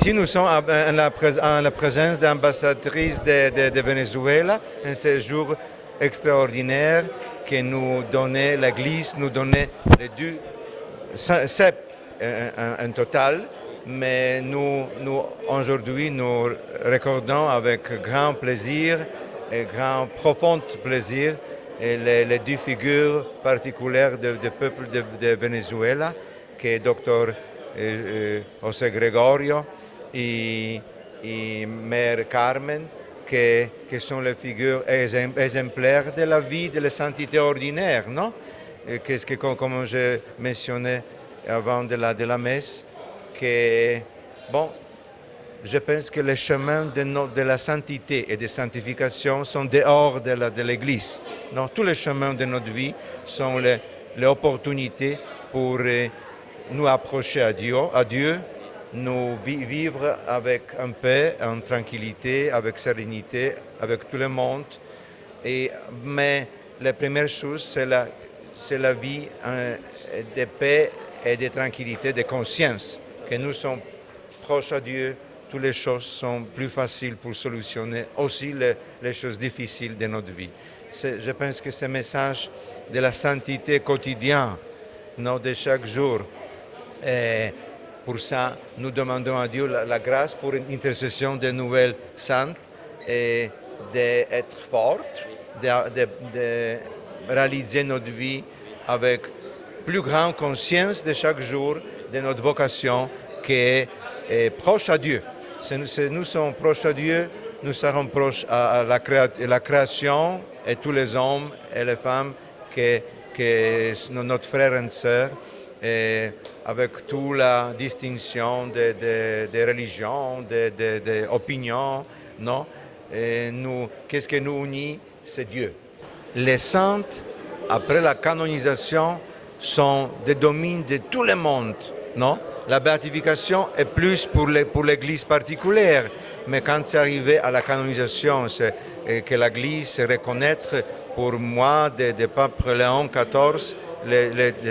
Ici, nous sommes en la présence de l'ambassadrice de Venezuela, un séjour extraordinaire que nous donnait l'Église, nous donnait les deux sept en total, mais nous aujourd'hui, nous recordons avec grand plaisir et grand profond plaisir les deux figures particulières du peuple de Venezuela, qui est Dr. José Gregorio et Mère Carmen, qui sont les figures exemplaires de la vie de la sainteté ordinaire, non? Comme je mentionnais avant de la messe, que, bon, je pense que les chemins de la sainteté et de sanctification sont dehors de l'Église. Donc, tous les chemins de notre vie sont les opportunités pour nous approcher à Dieu, nous vivre avec en paix, en tranquillité, avec sérénité, avec tout le monde. Mais la première chose, c'est la vie de paix et de tranquillité, de conscience, que nous sommes proches à Dieu. Toutes les choses sont plus faciles pour solutionner aussi les choses difficiles de notre vie. Je pense que ce message de la sainteté quotidienne, non, de chaque jour, et pour ça, nous demandons à Dieu la grâce pour une intercession de nouvelles saintes et d'être fortes, de réaliser notre vie avec plus grande conscience de chaque jour de notre vocation qui est proche à Dieu. Si nous sommes proches à Dieu, nous serons proches à la création et tous les hommes et les femmes qui sont notre frère et sœur, et avec toute la distinction des religions, des opinions, non? Qu'est-ce qui nous unit? C'est Dieu. Les saintes, après la canonisation, sont des domaines de tout le monde, non? La béatification est plus pour l'Église particulière, mais quand c'est arrivé à la canonisation, c'est que l'Église se reconnaître pour moi de pape Léon XIV,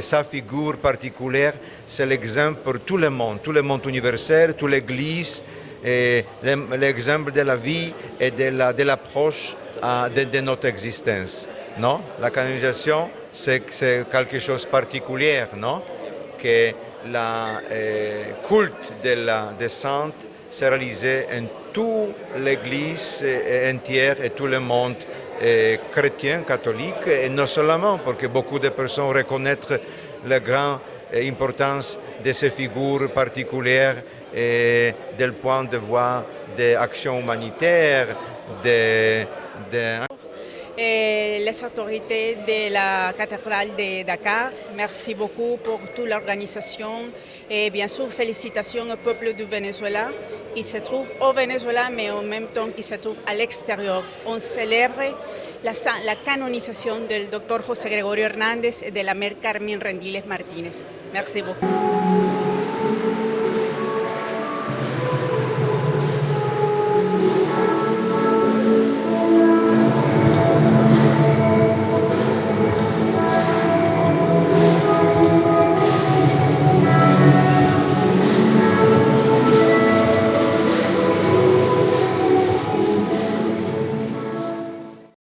sa figure particulière, c'est l'exemple pour tout le monde universel, toute l'Église, l'exemple de la vie et de l'approche de notre existence. Non? La canonisation, c'est quelque chose de particulier, non? Que le culte des saints s'est réalisé en toute l'Église entière et tout le monde chrétien, catholique, et non seulement parce que beaucoup de personnes reconnaissent la grande importance de ces figures particulières du point de vue des actions humanitaires, les autorités de la cathédrale de Dakar, merci beaucoup pour toute l'organisation et bien sûr félicitations au peuple du Venezuela qui se trouve au Venezuela mais en même temps qui se trouve à l'extérieur. On célèbre la canonisation du Dr. José Gregorio Hernández et de la Mère Carmen Rendiles Martínez. Merci beaucoup.